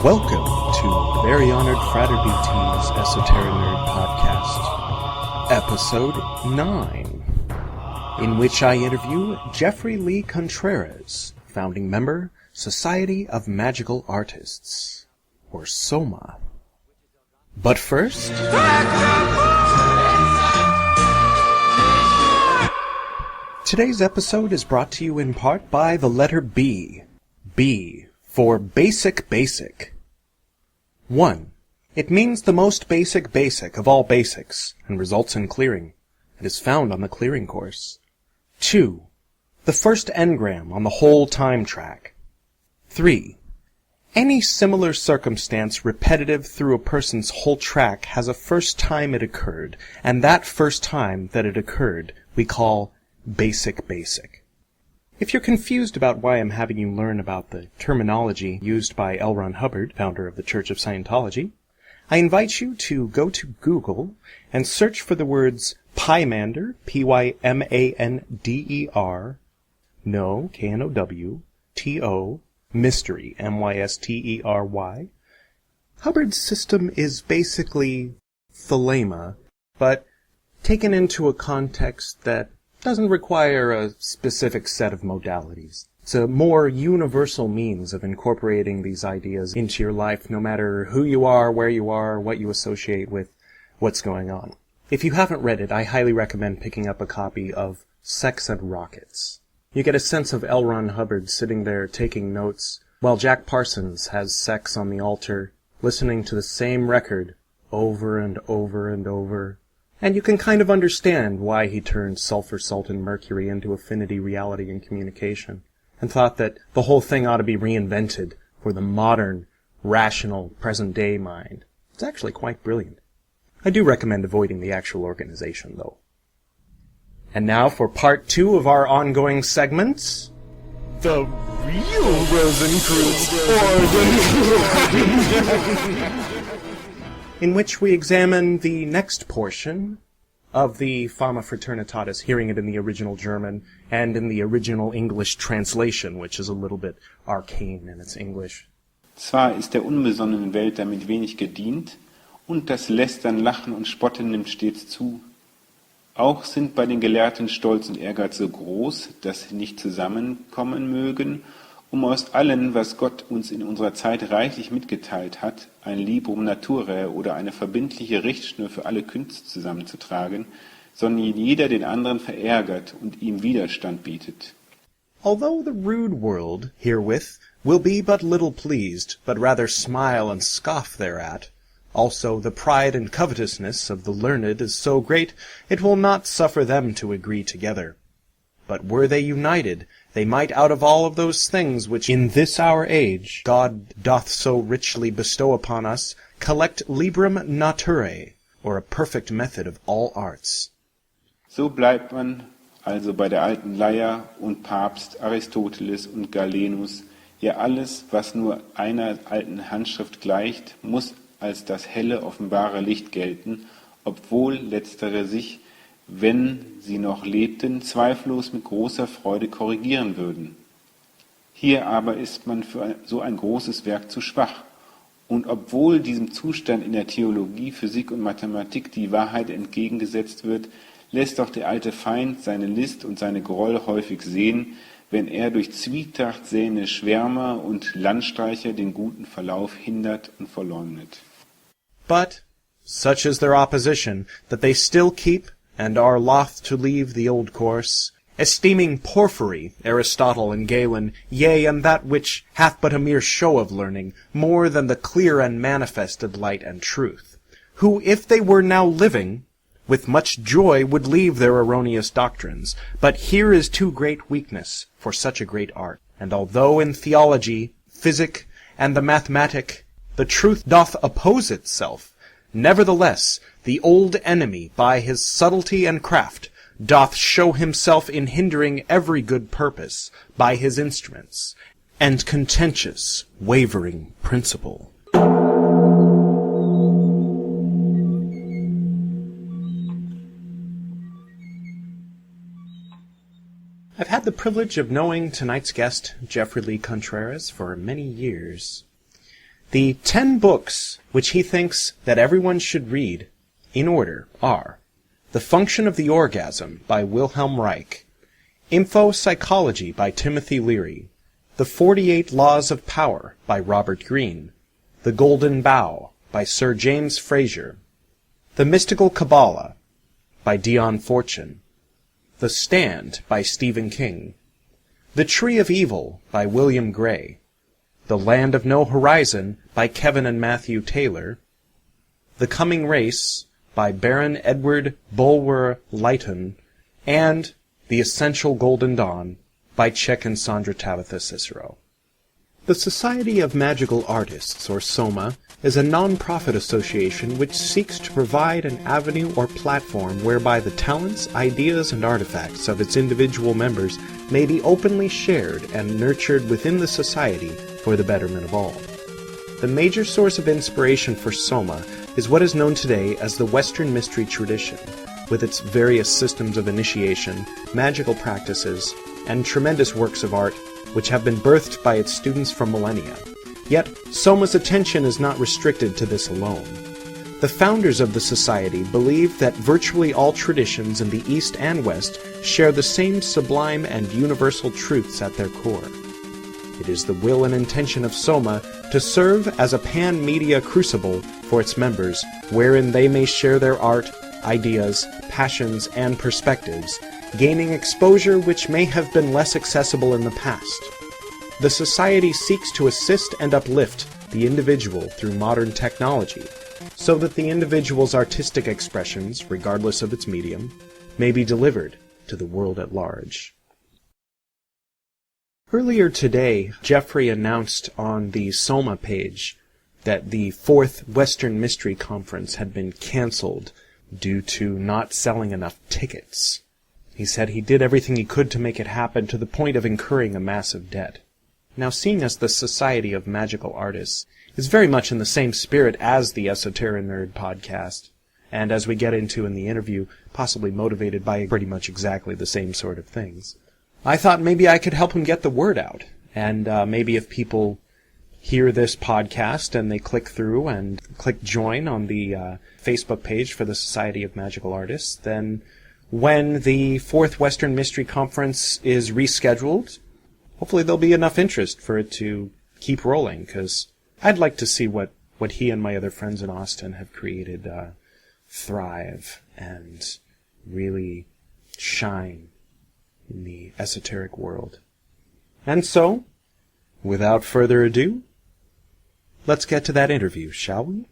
Welcome to the very honored Fraternitatis Esoterinerd podcast, episode 9, in which I interview Jeffrey Lee Contreraz, founding member, Society of Magical Artists, or S.O.M.A. But first, today's episode is brought to you in part by the letter B. B for Basic Basic. 1. It means the most basic of all basics, and results in clearing. It is found on the clearing course. 2. The first engram on the whole time track. 3. Any similar circumstance repetitive through a person's whole track has a first time it occurred, and that first time that it occurred we call basic. If you're confused about why I'm having you learn about the terminology used by L. Ron Hubbard, founder of the Church of Scientology, I invite you to go to Google and search for the words Pymander, P-Y-M-A-N-D-E-R, no, K-N-O-W, T-O, mystery, M-Y-S-T-E-R-Y. Hubbard's system is basically Thelema, but taken into a context that doesn't require a specific set of modalities. It's a more universal means of incorporating these ideas into your life, no matter who you are, where you are, what you associate with, what's going on. If you haven't read it, I highly recommend picking up a copy of Sex and Rockets. You get a sense of L. Ron Hubbard sitting there taking notes, while Jack Parsons has sex on the altar, listening to the same record over and over and over. And you can kind of understand why he turned sulfur, salt, and mercury into affinity, reality, and communication, and thought that the whole thing ought to be reinvented for the modern, rational, present-day mind. It's actually quite brilliant. I do recommend avoiding the actual organization, though. And now for part 2 of our ongoing segments, the REAL Rosenkreuz Orden, in which we examine the next portion of the Fama Fraternitatis, hearing it in the original German and in the original English translation, which is a little bit arcane in its English. Zwar ist der unbesonnenen Welt damit wenig gedient, und das Lästern, Lachen und Spotten nimmt stets zu. Auch sind bei den Gelehrten Stolz und Ehrgeiz so groß, dass sie nicht zusammenkommen mögen, um aus allem, was Gott uns in unserer Zeit reichlich mitgeteilt hat, ein Librum Naturae oder eine verbindliche Richtschnur für alle Künste zusammenzutragen, sondern jeder den anderen verärgert und ihm Widerstand bietet. Although the rude world herewith will be but little pleased, but rather smile and scoff thereat, also the pride and covetousness of the learned is so great, it will not suffer them to agree together. But were they united, they might out of all of those things which in this our age God doth so richly bestow upon us, collect Librum Naturae, or a perfect method of all arts. So bleibt man also bei der alten Leier und Papst, Aristoteles und Galenus, ja alles, was nur einer alten Handschrift gleicht, muss als das helle, offenbare Licht gelten, obwohl letztere sich, wenn sie noch lebten, zweifellos mit großer Freude korrigieren würden. Hier aber ist man für so ein großes Werk zu schwach. Und obwohl diesem Zustand in der Theologie, Physik und Mathematik die Wahrheit entgegengesetzt wird, lässt doch der alte Feind seine List und seine Groll häufig sehen, wenn er durch Zwietracht säende Schwärmer und Landstreicher den guten Verlauf hindert und verleumdet. But such is their opposition, that they still keep and are loth to leave the old course, esteeming Porphyry, Aristotle, and Galen, yea, and that which hath but a mere show of learning, more than the clear and manifested light and truth, who, if they were now living, with much joy would leave their erroneous doctrines. But here is too great weakness for such a great art, and although in theology, physic, and the mathematic, the truth doth oppose itself, nevertheless, the old enemy, by his subtlety and craft, doth show himself in hindering every good purpose by his instruments, and contentious, wavering principle. I've had the privilege of knowing tonight's guest, Jeffrey Lee Contreraz, for many years. The 10 books which he thinks that everyone should read, in order, are The Function of the Orgasm by Wilhelm Reich, Info-Psychology by Timothy Leary, The 48 Laws of Power by Robert Greene, The Golden Bough by Sir James Frazer, The Mystical Kabbalah by Dion Fortune, The Stand by Stephen King, The Tree of Evil by William Gray, The Land of No Horizon by Kevin and Matthew Taylor, The Coming Race by Baron Edward Bulwer Lytton, and The Essential Golden Dawn by Chick and Sandra Tabitha Cicero. The Society of Magical Artists, or S.O.M.A., is a non-profit association which seeks to provide an avenue or platform whereby the talents, ideas, and artifacts of its individual members may be openly shared and nurtured within the society for the betterment of all. The major source of inspiration for S.O.M.A. is what is known today as the Western mystery tradition, with its various systems of initiation, magical practices, and tremendous works of art which have been birthed by its students for millennia. Yet, S.O.M.A.'s attention is not restricted to this alone. The founders of the society believe that virtually all traditions in the East and West share the same sublime and universal truths at their core. It is the will and intention of S.O.M.A. to serve as a pan-media crucible for its members, wherein they may share their art, ideas, passions, and perspectives, gaining exposure which may have been less accessible in the past. The society seeks to assist and uplift the individual through modern technology, so that the individual's artistic expressions, regardless of its medium, may be delivered to the world at large. Earlier today, Jeffrey announced on the S.O.M.A. page that the 4th Western Mystery Conference had been canceled due to not selling enough tickets. He said he did everything he could to make it happen, to the point of incurring a massive debt. Now, seeing as the Society of Magical Artists is very much in the same spirit as the Esoterinerd podcast, and as we get into in the interview, possibly motivated by pretty much exactly the same sort of things, I thought maybe I could help him get the word out. And maybe if people hear this podcast and they click through and click join on the Facebook page for the Society of Magical Artists, then when the 4th Western Mystery Conference is rescheduled, hopefully there'll be enough interest for it to keep rolling, because I'd like to see what he and my other friends in Austin have created thrive and really shine in the esoteric world. And so, without further ado, let's get to that interview, shall we?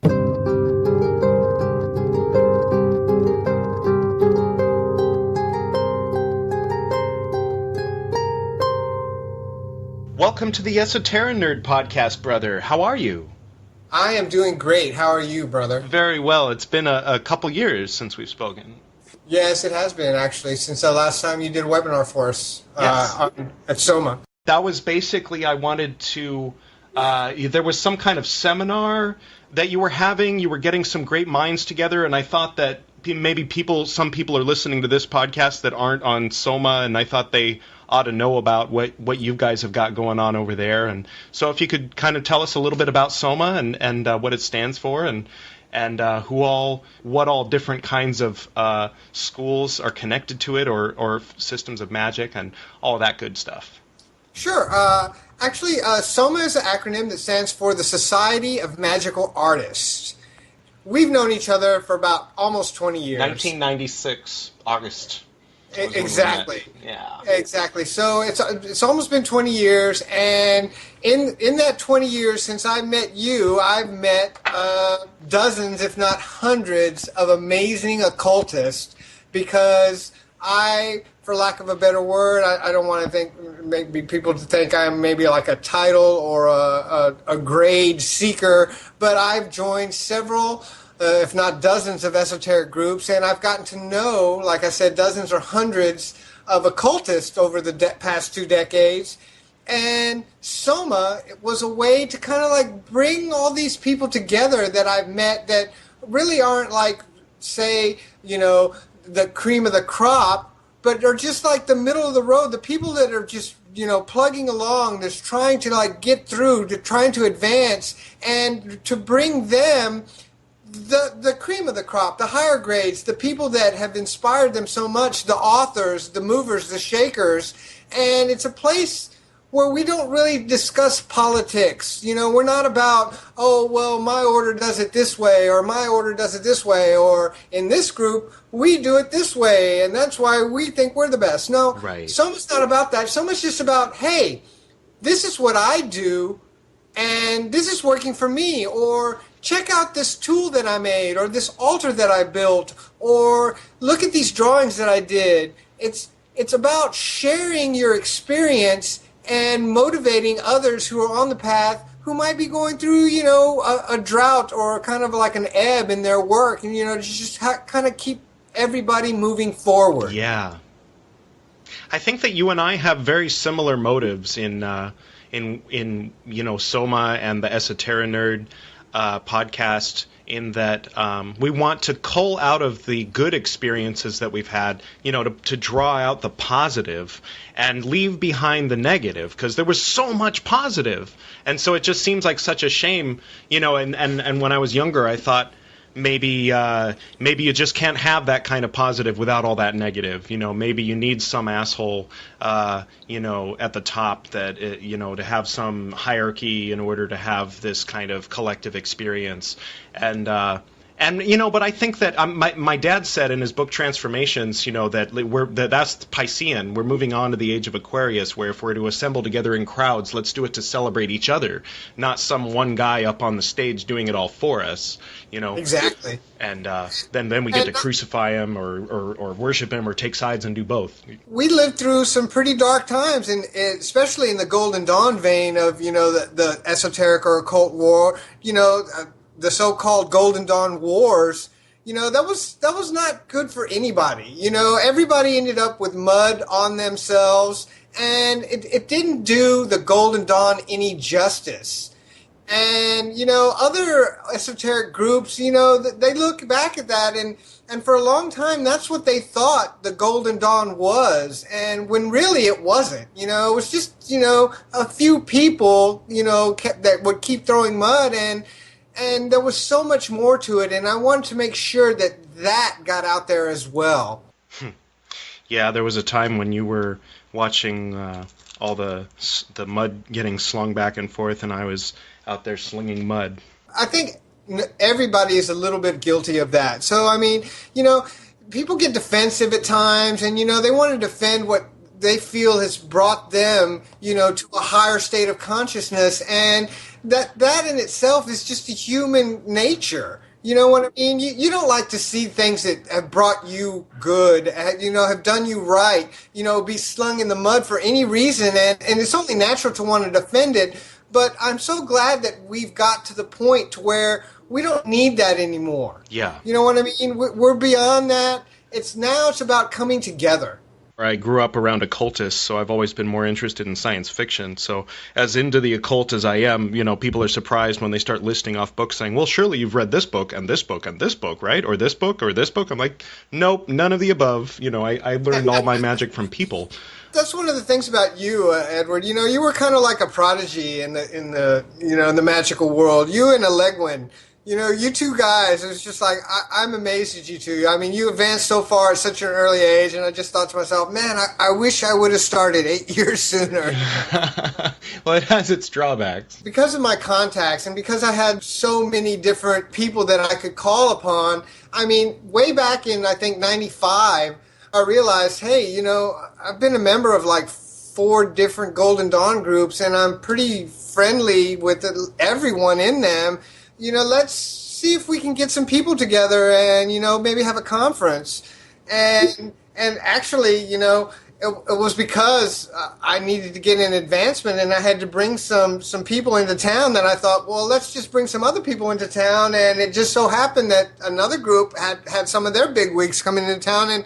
Welcome to the Esoterinerd podcast, brother. How are you? I am doing great. How are you, brother? Very well. It's been a couple years since we've spoken. Yes, it has been, actually, since the last time you did a webinar for us Yes. at S.O.M.A. That was basically, I wanted to, there was some kind of seminar that you were having. You were getting some great minds together, and I thought that maybe some people are listening to this podcast that aren't on S.O.M.A., and I thought they ought to know about what you guys have got going on over there. And so if you could kind of tell us a little bit about S.O.M.A. and what it stands for, and what all different kinds of schools are connected to it, or systems of magic, and all of that good stuff. Sure. Actually, S.O.M.A. is an acronym that stands for the Society of Magical Artists. We've known each other for about almost 20 years. 1996, August. Exactly. Yeah. Exactly. So it's almost been 20 years, and in that 20 years since I met you, I've met dozens, if not hundreds, of amazing occultists, because for lack of a better word, I don't want to think maybe people to think I'm maybe like a title or a grade seeker, but I've joined several, if not dozens, of esoteric groups, and I've gotten to know, like I said, dozens or hundreds of occultists over the past 2 decades. And S.O.M.A. was a way to kind of like bring all these people together that I've met that really aren't like, say, the cream of the crop, but are just like the middle of the road, the people that are just, plugging along, just trying to like get through, to trying to advance, and to bring them the cream of the crop, the higher grades, the people that have inspired them so much, the authors, the movers, the shakers. And it's a place where we don't really discuss politics. We're not about, oh, well, my order does it this way, or my order does it this way, or in this group, we do it this way, and that's why we think we're the best. No, Right. SOMA's not about that. SOMA's just about, hey, this is what I do, and this is working for me, or check out this tool that I made, or this altar that I built, or look at these drawings that I did. It's about sharing your experience and motivating others who are on the path, who might be going through, a drought or kind of like an ebb in their work, and, to just kind of keep everybody moving forward. Yeah. I think that you and I have very similar motives in S.O.M.A and the Esoterinerd podcast, in that we want to cull out of the good experiences that we've had, to draw out the positive and leave behind the negative, because there was so much positive. And so it just seems like such a shame, and when I was younger, I thought, maybe you just can't have that kind of positive without all that negative. Maybe you need some asshole, at the top that, to have some hierarchy in order to have this kind of collective experience. But I think that my dad said in his book Transformations, that's Piscean. We're moving on to the age of Aquarius, where if we're to assemble together in crowds, let's do it to celebrate each other, not some one guy up on the stage doing it all for us. Exactly. And then we get to crucify him or worship him or take sides and do both. We lived through some pretty dark times, and especially in the Golden Dawn vein of, the esoteric or occult war, the so-called Golden Dawn Wars, that was not good for anybody. Everybody ended up with mud on themselves, and it didn't do the Golden Dawn any justice. And, other esoteric groups, they look back at that, and for a long time, that's what they thought the Golden Dawn was. And when really it wasn't, it was just, a few people, that would keep throwing mud, and there was so much more to it, and I wanted to make sure that got out there as well. Yeah, there was a time when you were watching all the mud getting slung back and forth, and I was out there slinging mud. I think everybody is a little bit guilty of that. So, people get defensive at times, and, they want to defend what they feel has brought them, to a higher state of consciousness, and that in itself is just a human nature. You know what I mean? You don't like to see things that have brought you good, have done you right, be slung in the mud for any reason, and it's only natural to want to defend it. But I'm so glad that we've got to the point to where we don't need that anymore. Yeah. You know what I mean? We're beyond that. It's about coming together. I grew up around occultists, so I've always been more interested in science fiction. So as into the occult as I am, people are surprised when they start listing off books saying, well, surely you've read this book and this book and this book, right? Or this book or this book. I'm like, nope, none of the above. I learned all my magic from people. That's one of the things about you, Edward. You were kind of like a prodigy in the magical world. You and Elegwin. You two guys, it's just like, I'm amazed at you two. I mean, you advanced so far at such an early age, and I just thought to myself, man, I wish I would have started 8 years sooner. Well, it has its drawbacks. Because of my contacts, and because I had so many different people that I could call upon, I mean, way back in, I think, 95, I realized, hey, I've been a member of like 4 different Golden Dawn groups, and I'm pretty friendly with everyone in them. Let's see if we can get some people together and, maybe have a conference. And actually, it was because I needed to get an advancement, and I had to bring some people into town that I thought, well, let's just bring some other people into town. And it just so happened that another group had some of their bigwigs coming into town.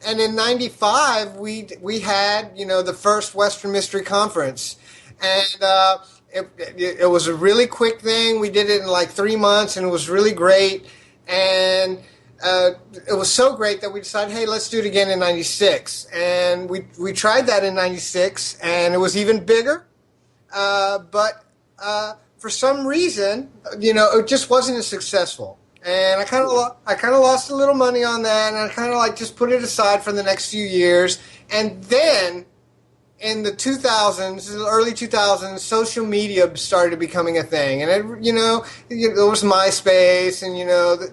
And in 95, we had, the first Western Mystery Conference. And, it was a really quick thing. We did it in like 3 months, and it was really great. And it was so great that we decided, hey, let's do it again in 96. And we tried that in 96, and it was even bigger. But for some reason, it just wasn't as successful. And I kind of lost a little money on that, and I kind of like just put it aside for the next few years. And then in the 2000s, the early 2000s, social media started becoming a thing, and there was MySpace, and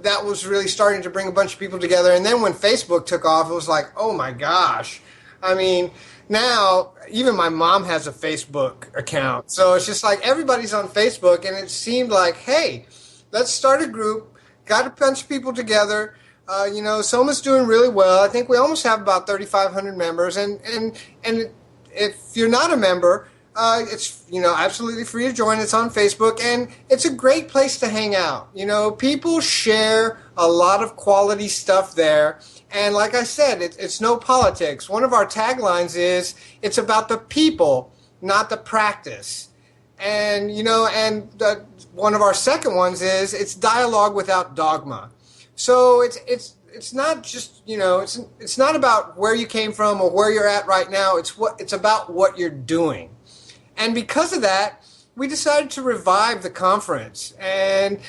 that was really starting to bring a bunch of people together. And then when Facebook took off, it was like, oh my gosh! I mean, now even my mom has a Facebook account, so it's just like everybody's on Facebook, and it seemed like, hey, let's start a group. Got a bunch of people together. S.O.M.A's doing really well. I think we almost have about 3,500 members, and if you're not a member, it's absolutely free to join. It's on Facebook, and it's a great place to hang out. People share a lot of quality stuff there, and like I said, it's no politics. One of our taglines is, it's about the people, not the practice. And one of our second ones is, it's dialogue without dogma. So it's not just, it's not about where you came from or where you're at right now. It's about what you're doing. And because of that, we decided to revive the conference. And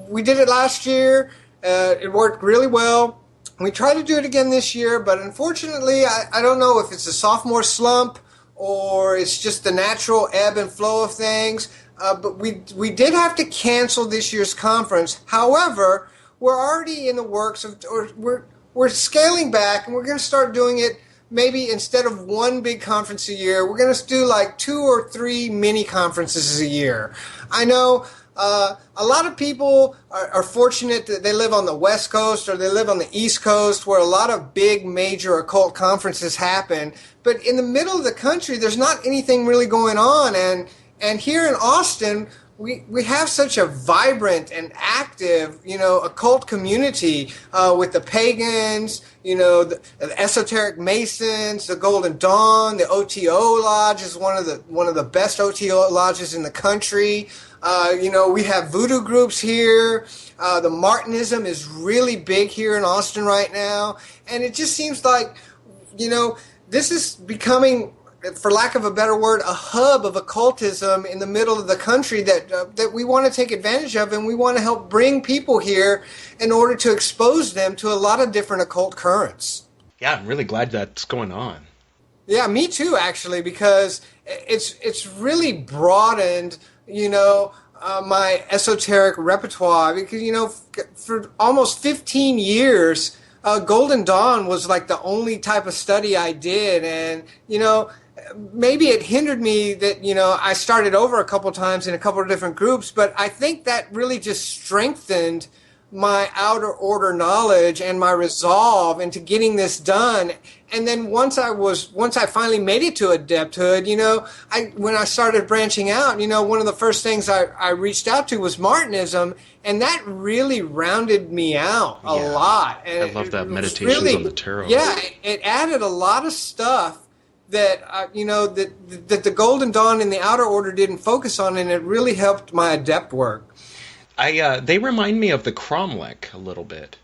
we did it last year. It worked really well. We tried to do it again this year, but unfortunately, I don't know if it's a sophomore slump or it's just the natural ebb and flow of things. But we did have to cancel this year's conference. However, we're already in the works of, or we're scaling back, and we're going to start doing it maybe instead of one big conference a year, we're going to do like 2 or 3 mini conferences a year. I know a lot of people are fortunate that they live on the West Coast or they live on the East Coast where a lot of big major occult conferences happen. But in the middle of the country, there's not anything really going on. And here in Austin, we have such a vibrant and active, occult community with the pagans, the esoteric Masons, the Golden Dawn, the OTO Lodge is one of the best OTO lodges in the country. We have voodoo groups here. The Martinism is really big here in Austin right now, and it just seems like, this is becoming, for lack of a better word, a hub of occultism in the middle of the country that we want to take advantage of, and we want to help bring people here in order to expose them to a lot of different occult currents. Yeah, I'm really glad that's going on. Yeah, me too, actually, because it's really broadened, my esoteric repertoire. Because, for almost 15 years, Golden Dawn was like the only type of study I did, and, maybe it hindered me that, I started over a couple times in a couple of different groups, but I think that really just strengthened my outer order knowledge and my resolve into getting this done. And then once I finally made it to adepthood, when I started branching out, one of the first things I reached out to was Martinism, and that really rounded me out a lot. And I love that meditations on the tarot. Yeah, it added a lot of stuff that that the Golden Dawn and the outer order didn't focus on, and it really helped my adept work. They remind me of the Cromlech a little bit.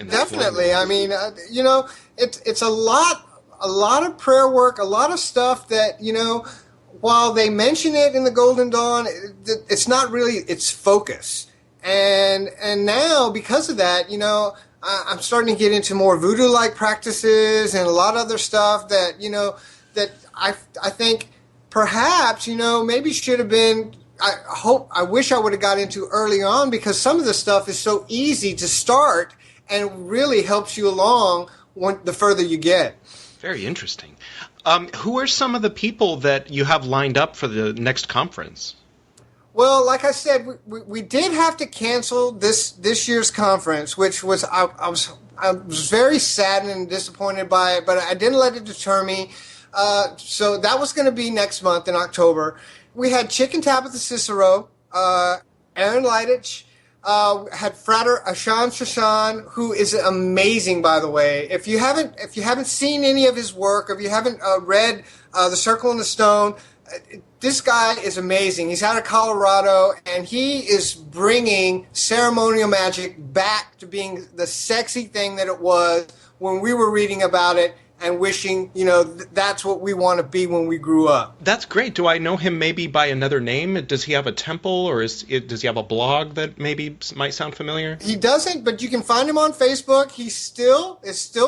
Definitely. I mean, it's a lot of prayer work, a lot of stuff that, while they mention it in the Golden Dawn, it's not really its focus. And now, because of that, I'm starting to get into more voodoo-like practices and a lot of other stuff that, that I think perhaps, maybe should have been, I wish I would have got into early on, because some of the stuff is so easy to start and really helps you along the further you get. Very interesting. Who are some of the people that you have lined up for the next conference? Well, like I said, we did have to cancel this year's conference, which was I was very saddened and disappointed by it, but I didn't let it deter me. So that was going to be next month in October. We had Chicken Tabitha Cicero, Aaron Leitich, had Frater Ashan Shashan, who is amazing, by the way. If you haven't seen any of his work, if you haven't read The Circle and the Stone, this guy is amazing. He's out of Colorado, and he is bringing ceremonial magic back to being the sexy thing that it was when we were reading about it and wishing, that's what we want to be when we grew up. That's great. Do I know him maybe by another name? Does he have a temple, or does he have a blog that maybe might sound familiar? He doesn't, but you can find him on Facebook. He is still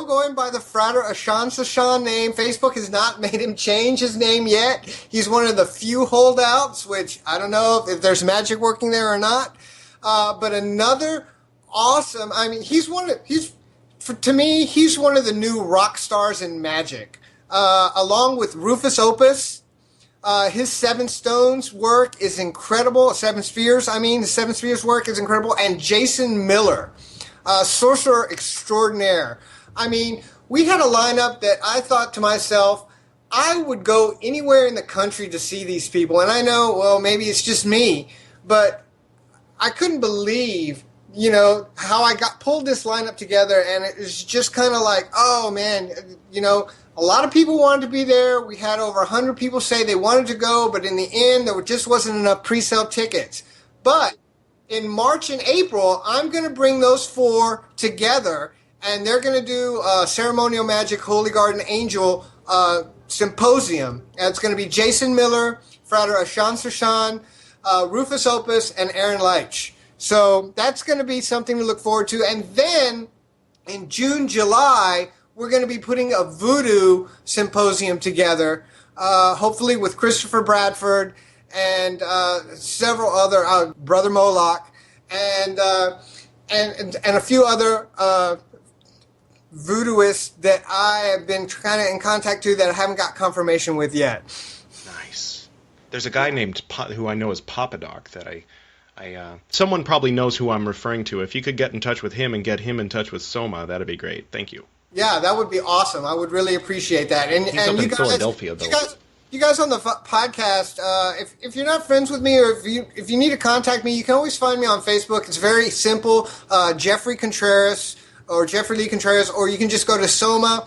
going by the Frater Ashansashan name. Facebook has not made him change his name yet. He's one of the few holdouts, which I don't know if there's magic working there or not. But another awesome, to me, he's one of the new rock stars in magic. Along with Rufus Opus, his Seven Stones work is incredible. Seven Spheres work is incredible. And Jason Miller, sorcerer extraordinaire. We had a lineup that I thought to myself, I would go anywhere in the country to see these people. And I know, well, maybe it's just me, but I couldn't believe how I pulled this lineup together, and it was just kind of like, oh man, a lot of people wanted to be there. We had over 100 people say they wanted to go, but in the end, there just wasn't enough pre-sale tickets. But in March and April, I'm going to bring those 4 together, and they're going to do a Ceremonial Magic Holy Garden Angel Symposium. And it's going to be Jason Miller, Frater Ashansashan, Rufus Opus, and Aaron Leitch. So that's going to be something to look forward to. And then in June, July, we're going to be putting a voodoo symposium together, hopefully with Christopher Bradford and several other, Brother Moloch, and a few other voodooists that I have been kind of in contact to that I haven't got confirmation with yet. Nice. There's a guy named who I know is Papadoc that someone probably knows who I'm referring to. If you could get in touch with him and get him in touch with S.O.M.A, that'd be great. Thank you. Yeah, that would be awesome. I would really appreciate that. And he's up in Philadelphia, though. You guys on the podcast, if you're not friends with me, or if you need to contact me, you can always find me on Facebook. It's very simple. Jeffrey Contreraz or Jeffrey Lee Contreraz, or you can just go to S.O.M.A.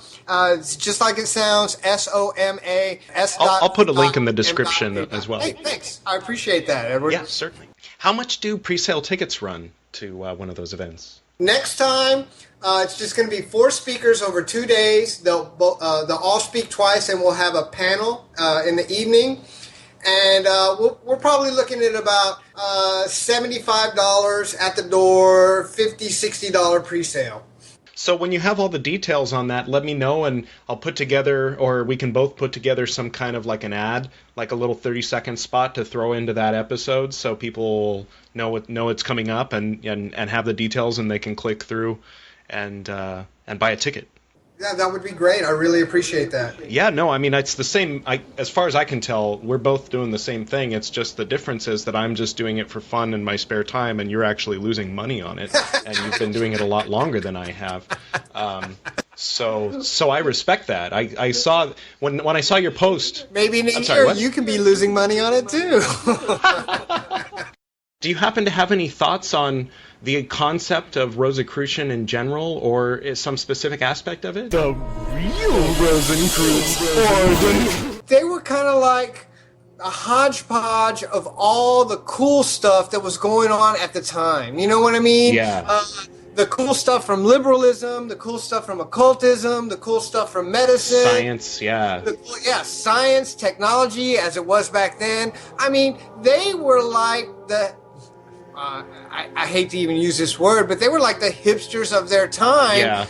It's just like it sounds, S-O-M-A. I'll put a link in the description as well. Hey, thanks. I appreciate that, Edward. Yeah, certainly. How much do pre-sale tickets run to one of those events? Next time, it's just going to be 4 speakers over 2 days. They'll all speak twice, and we'll have a panel in the evening. And we're probably looking at about $75 at the door, $50, $60 pre-sale. So when you have all the details on that, let me know, and I'll put together, or we can both put together some kind of like an ad, like a little 30-second spot to throw into that episode, so people know it's coming up and have the details, and they can click through and buy a ticket. Yeah, that would be great. I really appreciate that. Yeah, no, it's the same. As far as I can tell, we're both doing the same thing. It's just the difference is that I'm just doing it for fun in my spare time, and you're actually losing money on it, and you've been doing it a lot longer than I have. So I respect that. I saw when I saw your post. Maybe in a year you can be losing money on it too. Do you happen to have any thoughts on the concept of Rosicrucian in general, or is some specific aspect of it? The REAL Rosenkreuz Orden. They were kind of like a hodgepodge of all the cool stuff that was going on at the time. You know what I mean? Yeah. The cool stuff from liberalism, the cool stuff from occultism, the cool stuff from medicine. Science, yeah. Science, technology, as it was back then. They were like the... I hate to even use this word, but they were like the hipsters of their time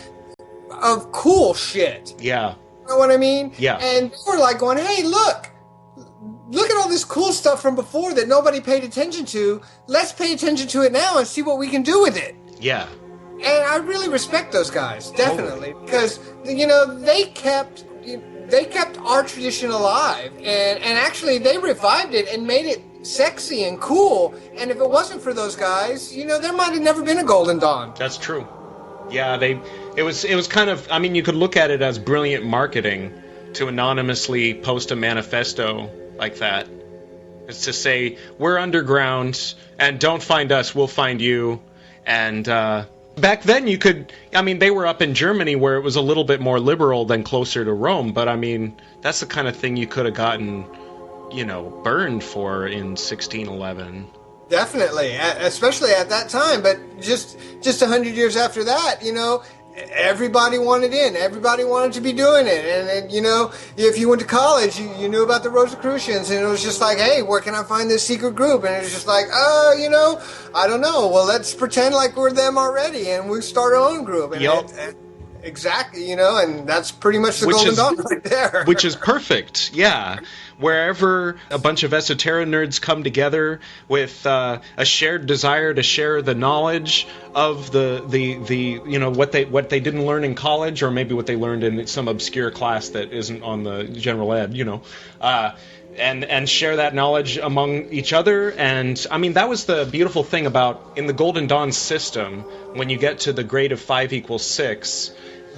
of cool shit. Yeah. You know what I mean? Yeah. And they were like going, hey, look at all this cool stuff from before that nobody paid attention to. Let's pay attention to it now and see what we can do with it. Yeah. And I really respect those guys, definitely, because, they kept our tradition alive, and actually they revived it and made it sexy and cool. And if it wasn't for those guys, there might have never been a Golden Dawn. That's true. Yeah, it was kind of, you could look at it as brilliant marketing to anonymously post a manifesto like that. It's to say, we're underground, and don't find us, we'll find you. And back then you could, they were up in Germany where it was a little bit more liberal than closer to Rome, but that's the kind of thing you could have gotten burned for in 1611. Definitely, especially at that time. But just 100 years after that, everybody wanted in. Everybody wanted to be doing it. And if you went to college, you knew about the Rosicrucians, and it was just like, hey, where can I find this secret group? And it was just like, I don't know. Well, let's pretend like we're them already, and we start our own group. And Yep. Exactly, and that's pretty much the Golden Dawn right there. Which is perfect, yeah. Wherever a bunch of Esoterinerds come together with a shared desire to share the knowledge of the what they didn't learn in college, or maybe what they learned in some obscure class that isn't on the general ed, and share that knowledge among each other. And I mean, that was the beautiful thing about in the Golden Dawn system, when you get to the grade of 5 = 6,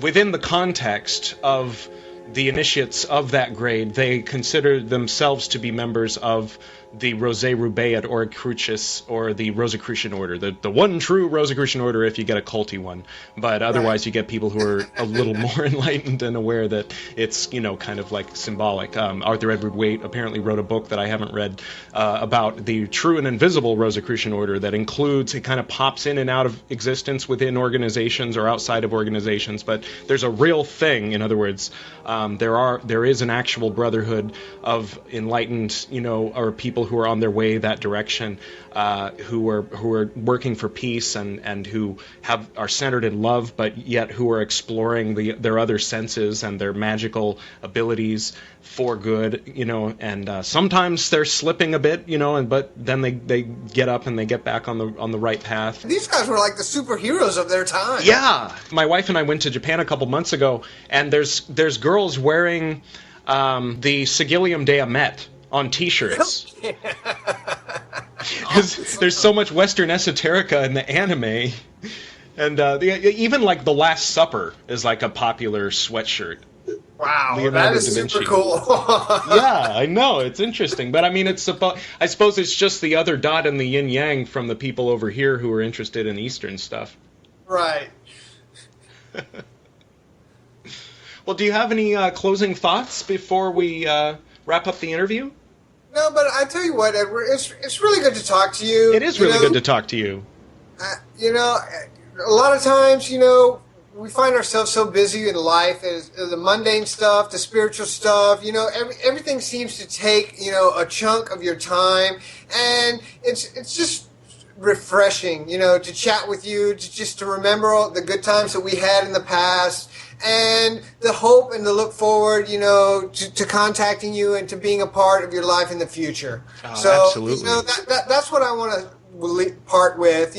within the context of the initiates of that grade, they consider themselves to be members of the Rosé-Roubaix or Crucis, or the Rosicrucian order, the one true Rosicrucian order if you get a culty one. But otherwise, you get people who are a little more enlightened and aware that it's, kind of like symbolic. Arthur Edward Waite apparently wrote a book that I haven't read about the true and invisible Rosicrucian order that includes, it kind of pops in and out of existence within organizations or outside of organizations, but there's a real thing. In other words, there is an actual brotherhood of enlightened, or people who are on their way that direction, who are working for peace and who are centered in love, but yet who are exploring their other senses and their magical abilities for good, and sometimes they're slipping a bit, but then they get up and they get back on the right path. These guys were like the superheroes of their time. Yeah, my wife and I went to Japan a couple months ago, and there's girls wearing the Sigillium de Amet on T-shirts. Because there's so much Western esoterica in the anime, and even like the Last Supper is like a popular sweatshirt. Wow, Leonardo that is da Vinci. super cool. Yeah, I know, it's interesting, but I mean, I suppose it's just the other dot in the yin yang from the people over here who are interested in Eastern stuff. Right. Well, do you have any closing thoughts before we wrap up the interview? No, but I tell you what, Edward, it's really good to talk to you. It is really good to talk to you. A lot of times, we find ourselves so busy in life, as the mundane stuff, the spiritual stuff, everything seems to take, a chunk of your time, and it's just refreshing, to chat with you, just to remember all the good times that we had in the past, and the hope and the look forward, to contacting you and to being a part of your life in the future. Oh, so, absolutely. That's what I want to part with,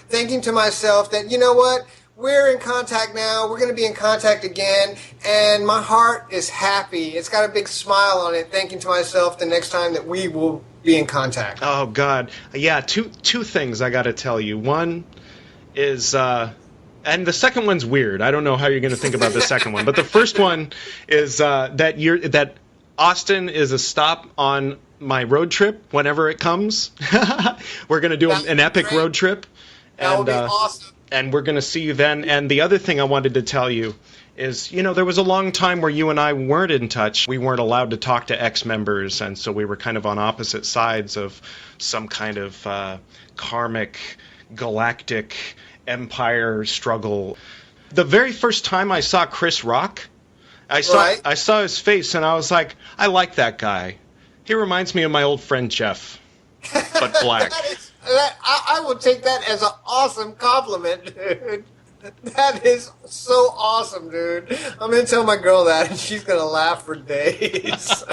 thinking to myself that, what, we're in contact now, we're going to be in contact again, and my heart is happy. It's got a big smile on it, thinking to myself the next time that we will be in contact. Oh, God. Yeah, two things I got to tell you. One is... and the second one's weird. I don't know how you're going to think about the second one. But the first one is that Austin is a stop on my road trip whenever it comes. We're going to do an epic road trip. That would be awesome. And we're going to see you then. And the other thing I wanted to tell you is, there was a long time where you and I weren't in touch. We weren't allowed to talk to ex-members, and so we were kind of on opposite sides of some kind of karmic, galactic empire struggle. The very first time I saw Chris Rock, I saw his face, and I was like, I like that guy. He reminds me of my old friend Jeff, but black. I will take that as an awesome compliment, dude. That is so awesome, dude. I'm going to tell my girl that, and she's going to laugh for days.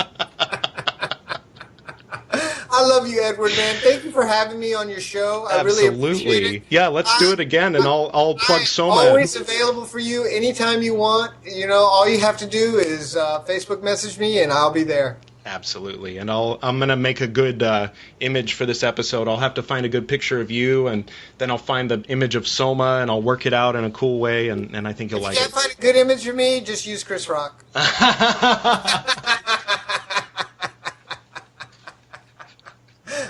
I love you, Edward, man. Thank you for having me on your show. I really appreciate it. Yeah, let's do it again, and I'll plug S.O.M.A. I'm always available for you anytime you want. All you have to do is Facebook message me, and I'll be there. Absolutely, and I'm going to make a good image for this episode. I'll have to find a good picture of you, and then I'll find the image of S.O.M.A, and I'll work it out in a cool way, and I think you'll like it. If you can't find a good image of me, just use Chris Rock.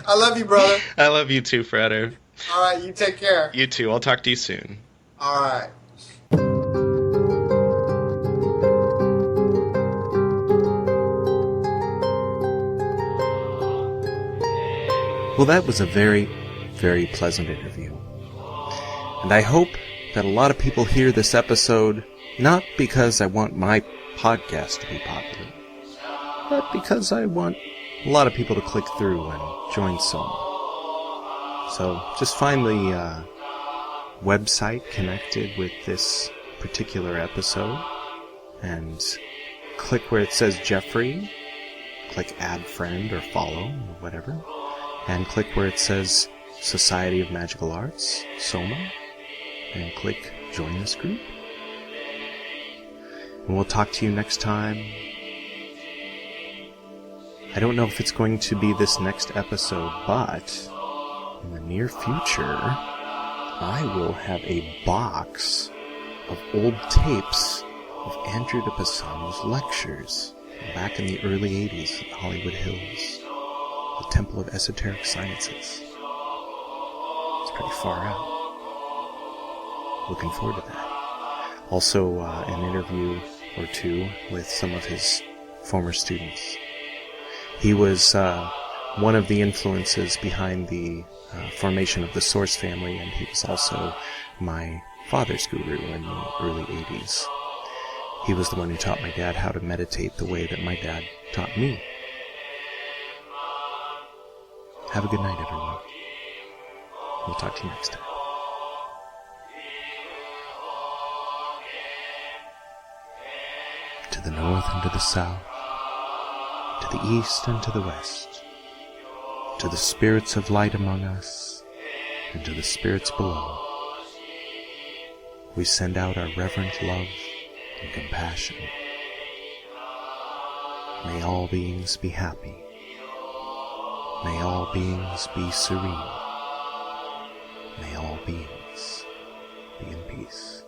I love you, brother. I love you too, Fredo. All right, you take care. You too. I'll talk to you soon. All right. Well, that was a very, very pleasant interview. And I hope that a lot of people hear this episode not because I want my podcast to be popular, but because I want a lot of people to click through and join S.O.M.A. So just find the website connected with this particular episode and click where it says Jeffrey, click add friend or follow or whatever, and click where it says Society of Magical Arts, S.O.M.A, and click join this group. And we'll talk to you next time. I don't know if it's going to be this next episode, but in the near future, I will have a box of old tapes of Andrew de Pisano's lectures back in the early 80s at Hollywood Hills, the Temple of Esoteric Sciences. It's pretty far out. Looking forward to that. Also, an interview or two with some of his former students. He was one of the influences behind the formation of the Source family, and he was also my father's guru in the early 80s. He was the one who taught my dad how to meditate the way that my dad taught me. Have a good night, everyone. We'll talk to you next time. To the north and to the south, to the east and to the west, to the spirits of light among us, and to the spirits below, we send out our reverent love and compassion. May all beings be happy. May all beings be serene. May all beings be in peace.